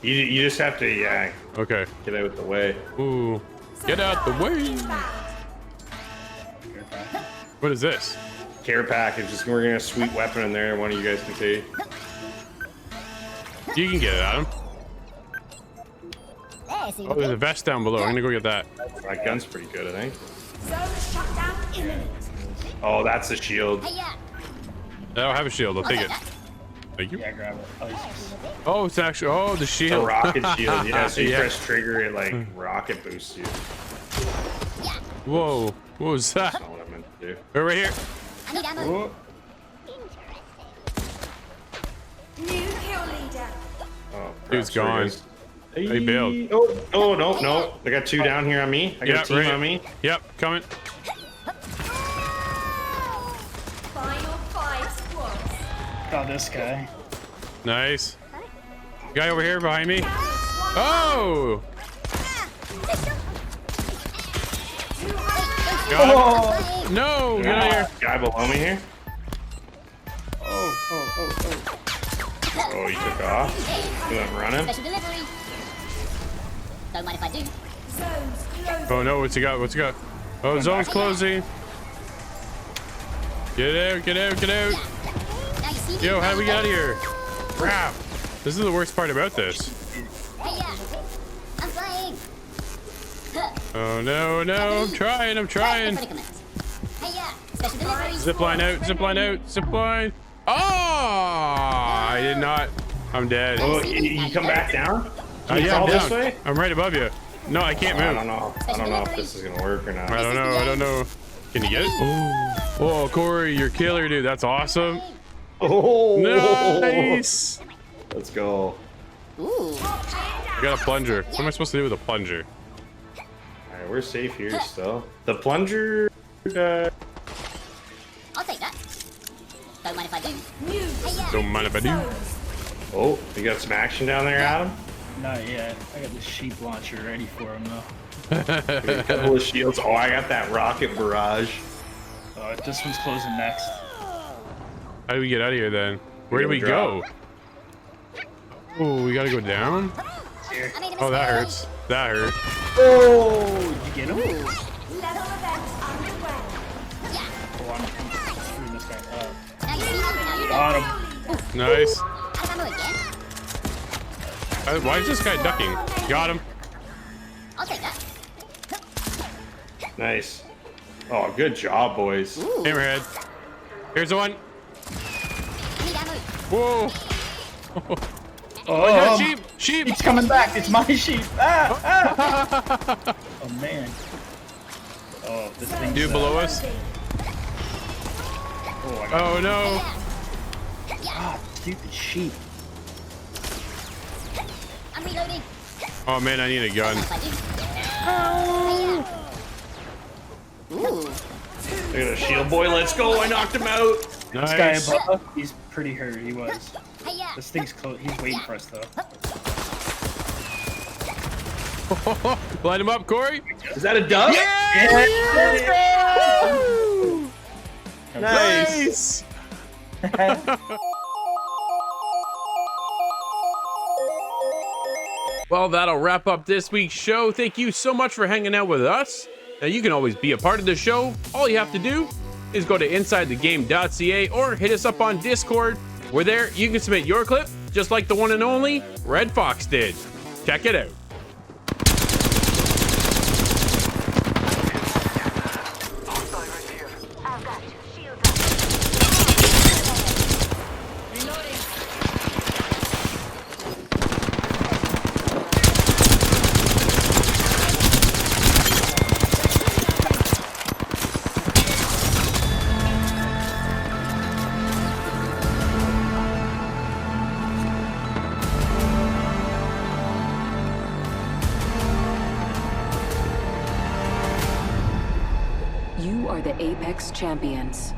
you just have to, Okay. get out of the way. Ooh. Get out the way. What is this? Care package. We're gonna sweet weapon in there. One of you guys can see. You can get it, Adam. Oh, there's a vest down below. I'm gonna go get that. That gun's pretty good, I think. Oh, that's a shield. I don't have a shield. I'll take it. Thank you. Yeah, grab it. Oh, it's actually. Oh, the It's a shield. rocket shield. Yeah, so you Yeah. press trigger, it like rocket boosts you. Whoa. What was that? That's not what I meant to do. We're right here. Oh. Oh, Dude's gone. They bailed. Oh, no. I got 2 down here on me. I got a team on me. Yep, coming. Got this guy. Nice. Guy over here behind me. Oh! Oh! No! Get out of here. Guy below me here. Oh. Oh, he took off. He went running. Special delivery. Don't mind if I do. Oh no, what's he got? What's he got? Oh, zone's closing. Get out, get out, get out. Now you see me. Yo, how do we get out of here? Crap. This is the worst part about this. Hey, yeah. I'm flying. Oh no, no, I'm trying, I'm trying. Hey, yeah. Special delivery. Zipline out, zipline out, zipline. Oh! I did not. I'm dead. Oh, you come back down? Yeah, I'm fall this down. way? I'm right above you. No, I can't I move. don't know. I don't know if this is gonna work or not. I don't know. I don't know. Can you get it? Oh, Cory, you're killer, dude. That's awesome. Oh, Nice. Let's go. Ooh. I got a plunger. What am I supposed to do with a plunger? All right, we're safe here still. The plunger. I'll take that. Don't mind if I do. Hey, yeah. Don't mind if I do. Oh, you got some action down there, Adam? Not yet. I got the sheep launcher ready for him though. A couple of shields. Oh, I got that rocket barrage. This one's closing next. How do we get out of here then? Where do we go? Oh, we gotta go down? Here. I made a Oh, that mistake. hurts. That hurt. Oh, did you get him? Yeah. Oh, I'm screwing this guy up. Now you see me. Now you Got him. Nice. Out of ammo again. Why is this guy ducking? Got him. I'll take that. Nice. Oh, good job, boys. Hammerhead. Here's the one. I need ammo. Whoa. Oh, Sheep. Sheep. It's coming back. It's my sheep. Ah, ah. Oh man. Oh, this thing. Dude below us. Oh, I got Oh no. stupid sheep. I'm reloading. Oh man, I need a gun. If I do. Hey, yeah. Ooh. I got a shield boy. Let's go. I knocked him out. This guy Nice. above, he's pretty hurt. He was. Hey, yeah. This thing's close. He's waiting for us though. Light him up, Cory. Is that a dub? Nice. Well, that'll wrap up this week's show. Thank you so much for hanging out with us. Now, you can always be a part of the show. All you have to do is go to insidethegame.ca or hit us up on Discord. Where there, you can submit your clip, just like the one and only Red Fox did. Check it out. You are the Apex Champions.